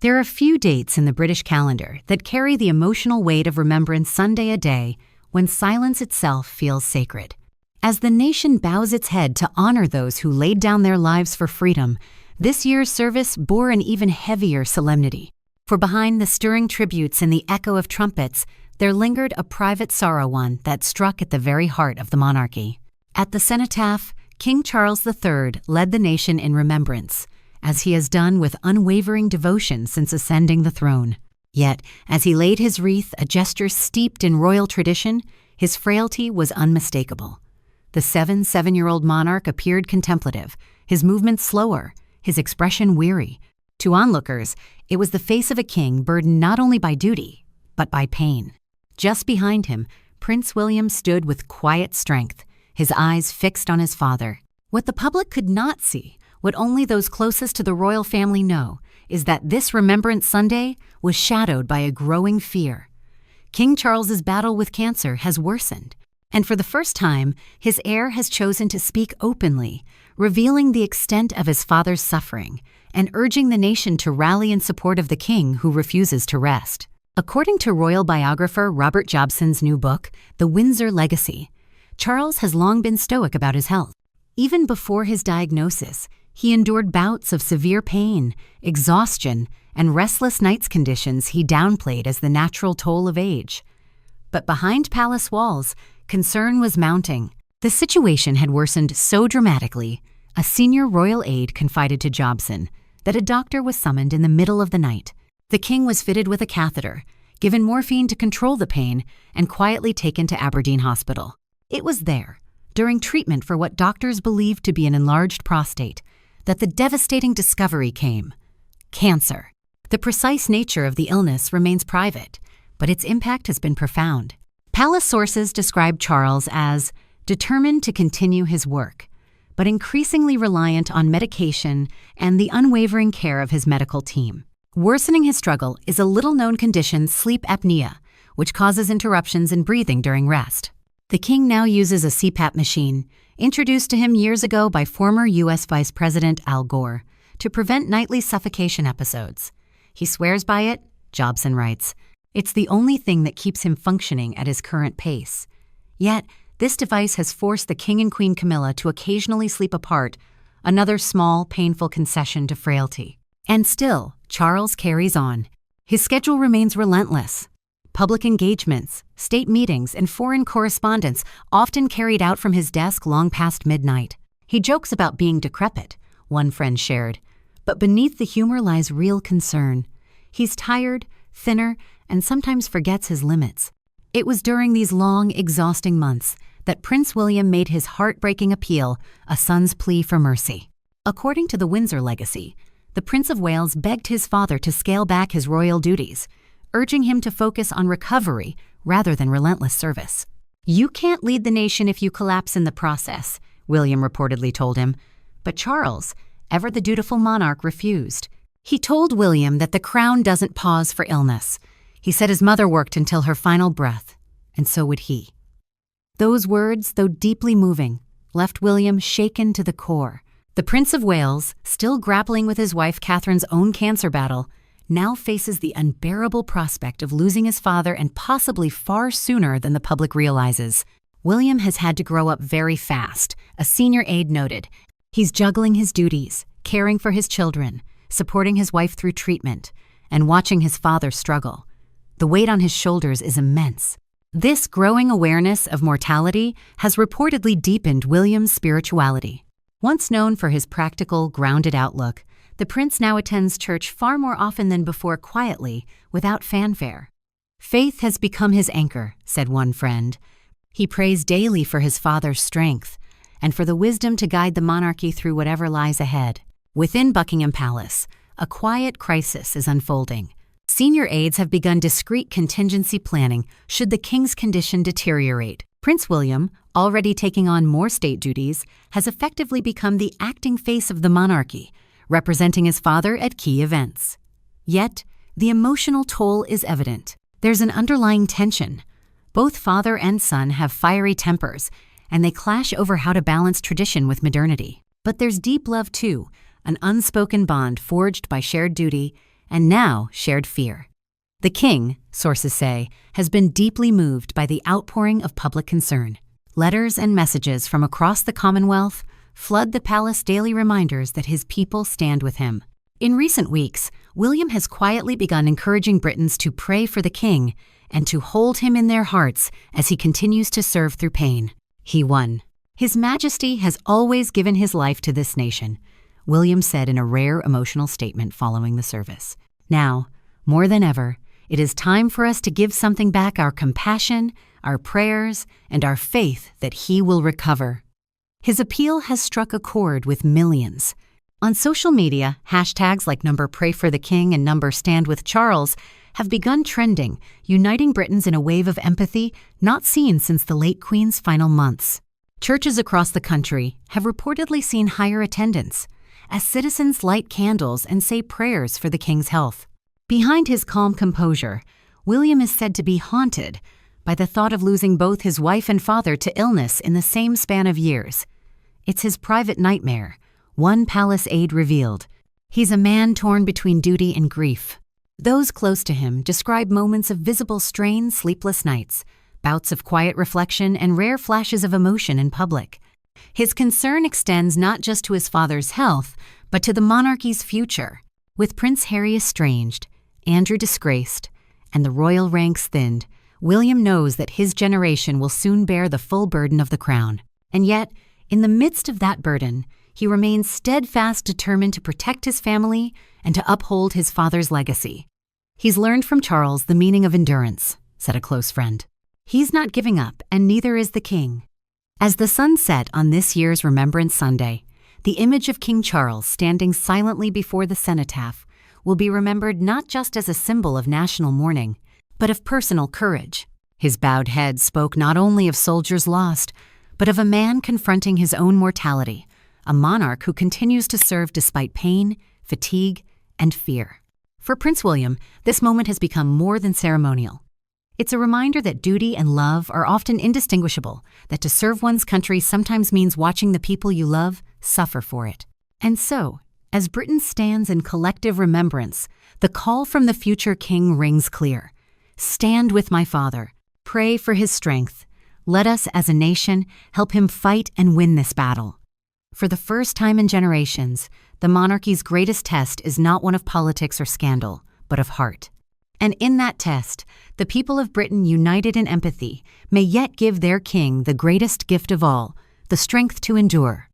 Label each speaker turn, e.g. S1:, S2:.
S1: There are few dates in the British calendar that carry the emotional weight of Remembrance Sunday, a day when silence itself feels sacred. As the nation bows its head to honor those who laid down their lives for freedom, this year's service bore an even heavier solemnity. For behind the stirring tributes and the echo of trumpets, there lingered a private sorrow, one that struck at the very heart of the monarchy. At the cenotaph, King Charles III led the nation in remembrance, as he has done with unwavering devotion since ascending the throne. Yet, as he laid his wreath, a gesture steeped in royal tradition, his frailty was unmistakable. The 7-year-old monarch appeared contemplative, his movements slower, his expression weary. To onlookers, it was the face of a king burdened not only by duty, but by pain. Just behind him, Prince William stood with quiet strength, his eyes fixed on his father. What the public could not see, what only those closest to the royal family know, is that this Remembrance Sunday was shadowed by a growing fear. King Charles's battle with cancer has worsened, and for the first time, his heir has chosen to speak openly, revealing the extent of his father's suffering and urging the nation to rally in support of the king who refuses to rest. According to royal biographer Robert Jobson's new book, The Windsor Legacy, Charles has long been stoic about his health. Even before his diagnosis, he endured bouts of severe pain, exhaustion, and restless nights, conditions he downplayed as the natural toll of age. But behind palace walls, concern was mounting. The situation had worsened so dramatically, a senior royal aide confided to Jobson that a doctor was summoned in the middle of the night. The king was fitted with a catheter, given morphine to control the pain, and quietly taken to Aberdeen Hospital. It was there, during treatment for what doctors believed to be an enlarged prostate, that the devastating discovery came: cancer. The precise nature of the illness remains private, but its impact has been profound. Palace sources describe Charles as determined to continue his work, but increasingly reliant on medication and the unwavering care of his medical team. Worsening his struggle is a little-known condition, sleep apnea, which causes interruptions in breathing during rest. The king now uses a CPAP machine, introduced to him years ago by former U.S. Vice President Al Gore, to prevent nightly suffocation episodes. He swears by it, Jobson writes. It's the only thing that keeps him functioning at his current pace. Yet, this device has forced the King and Queen Camilla to occasionally sleep apart, another small, painful concession to frailty. And still, Charles carries on. His schedule remains relentless. Public engagements, state meetings, and foreign correspondence often carried out from his desk long past midnight. He jokes about being decrepit, one friend shared, but beneath the humor lies real concern. He's tired, thinner, and sometimes forgets his limits. It was during these long, exhausting months that Prince William made his heartbreaking appeal, a son's plea for mercy. According to the Windsor Legacy, the Prince of Wales begged his father to scale back his royal duties, urging him to focus on recovery rather than relentless service. "You can't lead the nation if you collapse in the process," William reportedly told him. But Charles, ever the dutiful monarch, refused. He told William that the crown doesn't pause for illness. He said his mother worked until her final breath, and so would he. Those words, though deeply moving, left William shaken to the core. The Prince of Wales, still grappling with his wife Catherine's own cancer battle, now faces the unbearable prospect of losing his father, and possibly far sooner than the public realizes. William has had to grow up very fast, a senior aide noted. He's juggling his duties, caring for his children, supporting his wife through treatment, and watching his father struggle. The weight on his shoulders is immense. This growing awareness of mortality has reportedly deepened William's spirituality. Once known for his practical, grounded outlook, the prince now attends church far more often than before, quietly, without fanfare. "Faith has become his anchor," said one friend. He prays daily for his father's strength and for the wisdom to guide the monarchy through whatever lies ahead. Within Buckingham Palace, a quiet crisis is unfolding. Senior aides have begun discreet contingency planning should the king's condition deteriorate. Prince William, already taking on more state duties, has effectively become the acting face of the monarchy, representing his father at key events. Yet, the emotional toll is evident. There's an underlying tension. Both father and son have fiery tempers, and they clash over how to balance tradition with modernity. But there's deep love too, an unspoken bond forged by shared duty and now shared fear. The king, sources say, has been deeply moved by the outpouring of public concern. Letters and messages from across the Commonwealth flood the palace daily reminders that his people stand with him. In recent weeks, William has quietly begun encouraging Britons to pray for the king and to hold him in their hearts as he continues to serve through pain. He won. His Majesty has always given his life to this nation, William said in a rare emotional statement following the service. Now, more than ever, it is time for us to give something back: our compassion, our prayers, and our faith that he will recover. His appeal has struck a chord with millions. On social media, hashtags like #PrayForTheKing and #StandWithCharles have begun trending, uniting Britons in a wave of empathy not seen since the late Queen's final months. Churches across the country have reportedly seen higher attendance as citizens light candles and say prayers for the king's health. Behind his calm composure, William is said to be haunted by the thought of losing both his wife and father to illness in the same span of years. It's his private nightmare, one palace aide revealed. He's a man torn between duty and grief. Those close to him describe moments of visible strain, sleepless nights, bouts of quiet reflection, and rare flashes of emotion in public. His concern extends not just to his father's health, but to the monarchy's future. With Prince Harry estranged, Andrew disgraced, and the royal ranks thinned, William knows that his generation will soon bear the full burden of the crown. And yet, in the midst of that burden, he remains steadfast, determined to protect his family and to uphold his father's legacy. He's learned from Charles the meaning of endurance, said a close friend. He's not giving up, and neither is the king. As the sun set on this year's Remembrance Sunday, the image of King Charles standing silently before the cenotaph will be remembered not just as a symbol of national mourning, but of personal courage. His bowed head spoke not only of soldiers lost, but of a man confronting his own mortality, a monarch who continues to serve despite pain, fatigue, and fear. For Prince William, this moment has become more than ceremonial. It's a reminder that duty and love are often indistinguishable, that to serve one's country sometimes means watching the people you love suffer for it. And so, as Britain stands in collective remembrance, the call from the future king rings clear. Stand with my father. Pray for his strength. Let us, as a nation, help him fight and win this battle. For the first time in generations, the monarchy's greatest test is not one of politics or scandal, but of heart. And in that test, the people of Britain, united in empathy, may yet give their king the greatest gift of all, the strength to endure.